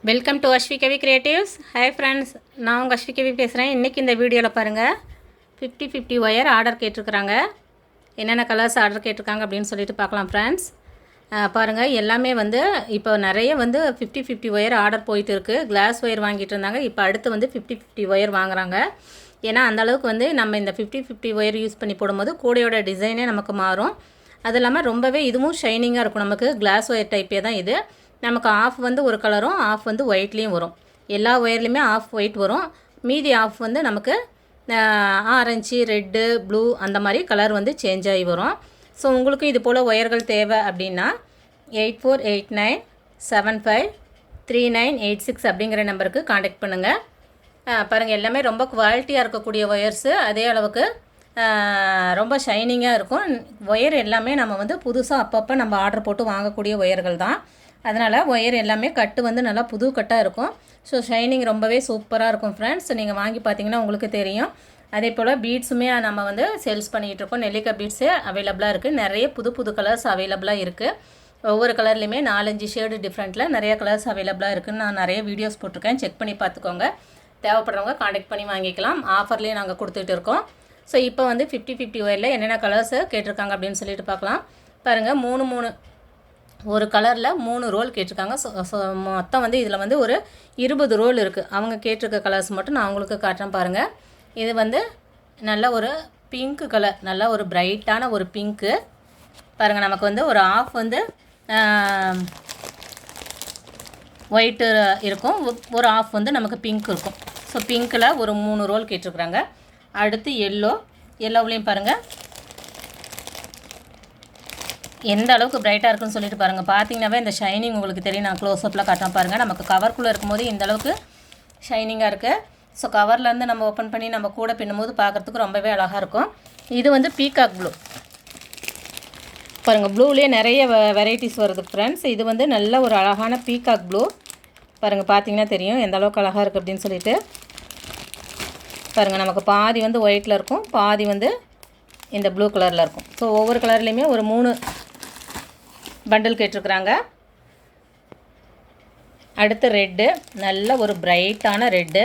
Welcome to Aswikavi creatives. Hi friends, நான் உங்கள் அஸ்விகவி பேசுகிறேன். இன்றைக்கி இந்த வீடியோவில் பாருங்கள் 50-50 ஒயர் ஆர்டர் கேட்டிருக்கிறாங்க. என்னென்ன கலர்ஸ் ஆர்டர் கேட்டிருக்காங்க அப்படின்னு சொல்லிட்டு பார்க்கலாம் ஃப்ரெண்ட்ஸ். பாருங்கள், எல்லாமே வந்து இப்போ நிறைய வந்து 50-50 ஒயர் ஆர்டர் போயிட்டு இருக்குது. கிளாஸ் ஒயர் வாங்கிட்டு இருந்தாங்க, இப்போ அடுத்து வந்து 50-50 ஒயர் வாங்குறாங்க. ஏன்னா அந்தளவுக்கு வந்து நம்ம இந்த 50-50 ஒயர் யூஸ் பண்ணி போடும்போது கூடையோட டிசைனே நமக்கு மாறும். அது இல்லாமல் ரொம்பவே இதுவும் ஷைனிங்காக இருக்கும். நமக்கு கிளாஸ் ஒயர் டைப்பே தான் இது. நமக்கு ஆஃப் வந்து ஒரு கலரும் ஆஃப் வந்து ஒயிட்லேயும் வரும். எல்லா ஒயர்லேயுமே ஆஃப் ஒயிட் வரும். மீதி ஆஃப் வந்து நமக்கு ஆரஞ்சு, ரெட்டு, ப்ளூ அந்த மாதிரி கலர் வந்து சேஞ்ச் ஆகி வரும். ஸோ உங்களுக்கு இது போல் ஒயர்கள் தேவை அப்படின்னா 8489753986 அப்படிங்கிற நம்பருக்கு காண்டாக்ட் பண்ணுங்கள். பாருங்கள், எல்லாமே ரொம்ப குவாலிட்டியாக இருக்கக்கூடிய ஒயர்ஸு. அதே அளவுக்கு ரொம்ப ஷைனிங்காக இருக்கும். ஒயர் எல்லாமே நம்ம வந்து புதுசாக அப்பப்போ நம்ம ஆர்டர் போட்டு வாங்கக்கூடிய ஒயர்கள் தான். அதனால் ஒயர் எல்லாமே கட்டு வந்து நல்லா புது கட்டாக இருக்கும். ஸோ ஷைனிங் ரொம்பவே சூப்பராக இருக்கும் ஃப்ரெண்ட்ஸ். நீங்கள் வாங்கி பார்த்தீங்கன்னா உங்களுக்கு தெரியும். அதே போல் பீட்ஸுமே நம்ம வந்து சேல்ஸ் பண்ணிகிட்ருக்கோம். நெல்லிக்காய் பீட்ஸு அவைலபிளாக இருக்குது. நிறைய புது புது கலர்ஸ் அவைலபிளாக இருக்குது. ஒவ்வொரு கலர்லேயுமே 4-5 ஷேடு டிஃப்ரெண்ட்டில் நிறைய கலர்ஸ் அவைலபிளாக இருக்குதுன்னு நான் நிறைய வீடியோஸ் போட்டிருக்கேன். செக் பண்ணி பார்த்துக்கோங்க. தேவைப்படுறவங்க காண்டாக்ட் பண்ணி வாங்கிக்கலாம். ஆஃபர்லேயும் நாங்கள் கொடுத்துட்டு இருக்கோம். ஸோ இப்போ வந்து 50-50 ஒயரில் என்னென்ன கலர்ஸு கேட்டிருக்காங்க அப்படின்னு சொல்லிட்டு பார்க்கலாம். பாருங்கள், 3 ஒரு கலரில் 3 ரோல் கேட்டிருக்காங்க. ஸோ மொத்தம் வந்து இதில் வந்து ஒரு 20 ரோல் இருக்குது. அவங்க கேட்டிருக்க கலர்ஸ் மட்டும் நான் உங்களுக்கு காட்டுறேன் பாருங்கள். இது வந்து நல்ல ஒரு பிங்க்கு கலர், நல்ல ஒரு பிரைட்டான ஒரு பிங்க்கு. பாருங்கள், நமக்கு வந்து ஒரு ஆஃப் வந்து ஒயிட்டு இருக்கும், ஒரு ஆஃப் வந்து நமக்கு பிங்க் இருக்கும். ஸோ பிங்க்கில் ஒரு 3 ரோல் கேட்டிருக்குறாங்க. அடுத்து எல்லோவிலையும் பாருங்கள் எந்த அளவுக்கு பிரைட்டாக இருக்குன்னு சொல்லிட்டு பாருங்கள். பார்த்தீங்கன்னாவே இந்த ஷைனிங் உங்களுக்கு தெரியும். நான் க்ளோஸ்அப்பில் காட்டுறேன் பாருங்கள். நமக்கு கவர்க்குள்ளே இருக்கும்போது இந்த அளவுக்கு ஷைனிங்காக இருக்குது. ஸோ கவர்லேருந்து நம்ம ஓப்பன் பண்ணி நம்ம கூட பின்னும்போது பார்க்குறதுக்கு ரொம்பவே அழகாக இருக்கும். இது வந்து பீகாக் ப்ளூ. பாருங்கள், ப்ளூலேயே நிறைய வெரைட்டிஸ் வருது ஃப்ரெண்ட்ஸ். இது வந்து நல்ல ஒரு அழகான பீகாக் ப்ளூ. பாருங்கள், பார்த்தீங்கன்னா தெரியும் எந்த அளவுக்கு அழகாக இருக்குது அப்படின்னு சொல்லிட்டு. பாருங்கள், நமக்கு பாதி வந்து ஒயிட்டில் இருக்கும், பாதி வந்து இந்த ப்ளூ கலரில் இருக்கும். ஸோ ஒவ்வொரு கலர்லேயுமே ஒரு 3 பண்டில் கேட்டிருக்குறாங்க. அடுத்து ரெட்டு, நல்ல ஒரு பிரைட்டான ரெட்டு.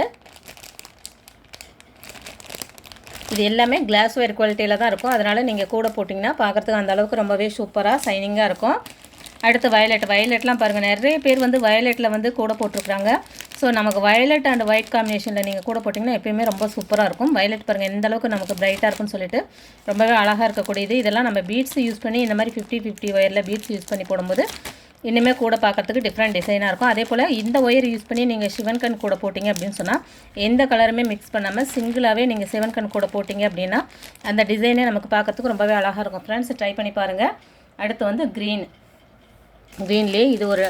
இது எல்லாமே கிளாஸ் ஒயர் குவாலிட்டியில் தான் இருக்கும். அதனால் நீங்கள் கூட போட்டிங்கன்னா பார்க்குறதுக்கு அந்தளவுக்கு ரொம்பவே சூப்பராக ஷைனிங்காக இருக்கும். அடுத்து வயலட்லாம் பாருங்கள், நிறைய பேர் வந்து வயலட்டில் வந்து கூட போட்டிருக்குறாங்க. ஸோ நமக்கு வயலட் அண்ட் ஒயிட் காம்பினேஷனில் நீங்கள் கூட போட்டிங்கன்னா எப்பயுமே ரொம்ப சூப்பராக இருக்கும். வயலட் பாருங்கள் எந்த அளவுக்கு நமக்கு பிரைட்டாக இருக்குன்னு சொல்லிட்டு ரொம்பவே அழகாக இருக்கக்கூடியது. இதெல்லாம் நம்ம பீட்ஸ் யூஸ் பண்ணி இந்த மாதிரி 50-50 ஒயரில் பீட்ஸ் யூஸ் பண்ணி போடும்போது இன்னுமே கூட பார்க்குறதுக்கு டிஃப்ரெண்ட் டிசைனாக இருக்கும். அதே போல் இந்த ஒயர் யூஸ் பண்ணி நீங்கள் சிவன்கண் கூட போட்டிங்க அப்படின்னு சொன்னால் எந்த கலருமே மிக்ஸ் பண்ணாமல் சிங்கிளாகவே நீங்கள் சிவன்கண் கூட போட்டிங்க அப்படின்னா அந்த டிசைனே நமக்கு பார்க்குறதுக்கு ரொம்பவே அழகாக இருக்கும். ஃப்ரெண்ட்ஸ், ட்ரை பண்ணி பாருங்கள். அடுத்து வந்து க்ரீன்லேயே இது ஒரு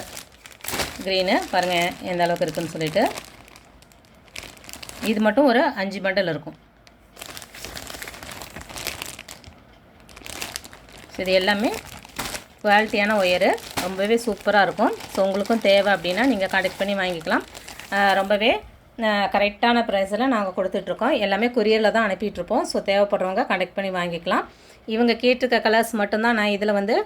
க்ரீனு பாருங்கள் எந்த அளவுக்கு இருக்குதுன்னு சொல்லிட்டு. இது மட்டும் ஒரு 5 பண்டல் இருக்கும். ஸோ இது எல்லாமே குவாலிட்டியான ஒயரு, ரொம்பவே சூப்பராக இருக்கும். ஸோ உங்களுக்கும் தேவை அப்படின்னா நீங்கள் கான்டெக்ட் பண்ணி வாங்கிக்கலாம். ரொம்பவே கரெக்டான ப்ரைஸில் நாங்கள் கொடுத்துட்ருக்கோம். எல்லாமே கொரியரில் தான் அனுப்பிட்டுருப்போம். ஸோ தேவைப்படுறவங்க கான்டெக்ட் பண்ணி வாங்கிக்கலாம். இவங்க கேட்டிருக்க கலர்ஸ் மட்டும்தான் நான் இதில் வந்து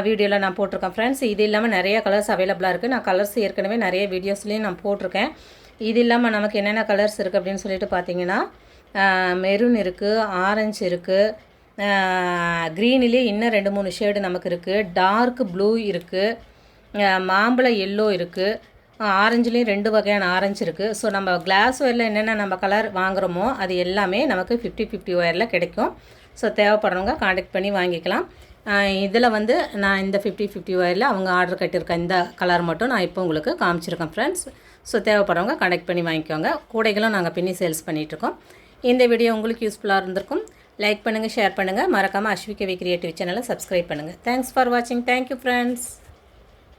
வீடியோவில் நான் போட்டிருக்கேன் ஃப்ரெண்ட்ஸ். இது இல்லாமல் நிறைய கலர்ஸ் அவைலபிளாக இருக்குது. நான் கலர்ஸ் ஏற்கனவே நிறைய வீடியோஸ்லேயும் நான் போட்டிருக்கேன். இது இல்லாமல் நமக்கு என்னென்ன கலர்ஸ் இருக்குது அப்படின்னு சொல்லிட்டு பார்த்தீங்கன்னா மெரூன் இருக்குது, ஆரஞ்சு இருக்குது, க்ரீனிலே இன்னும் 2-3 ஷேடு நமக்கு இருக்குது, டார்க் ப்ளூ இருக்குது, மாம்பழ எல்லோ இருக்குது, ஆரஞ்சுலேயும் 2 வகையான ஆரஞ்சு இருக்குது. ஸோ நம்ம கிளாஸ் ஒயரில் என்னென்ன நம்ம கலர் வாங்குகிறோமோ அது எல்லாமே நமக்கு 50-50 ஒயரில் கிடைக்கும். ஸோ தேவைப்படுறவங்க கான்டெக்ட் பண்ணி வாங்கிக்கலாம். இதில் வந்து நான் இந்த 50-50 ஒயரில் அவங்க ஆர்டர் கட்டியிருக்கேன் இந்த கலர் மட்டும் நான் இப்போ உங்களுக்கு காமிச்சிருக்கேன் ஃப்ரெண்ட்ஸ். ஸோ தேவைப்படுறவங்க கான்டெக்ட் பண்ணி வாங்கிக்கோங்க. கூடைகளும் நாங்கள் பின்னி சேல்ஸ் பண்ணிகிட்ருக்கோம். இந்த வீடியோ உங்களுக்கு யூஸ்ஃபுல்லாக இருந்திருக்கும். லைக் பண்ணுங்கள், ஷேர் பண்ணுங்கள். மறக்காமல் அஸ்விகவி கிரியேட்டிவ் சேனலை சப்ஸ்கிரைப் பண்ணுங்கள். தேங்க்ஸ் ஃபார் வாட்சிங். Thank you friends.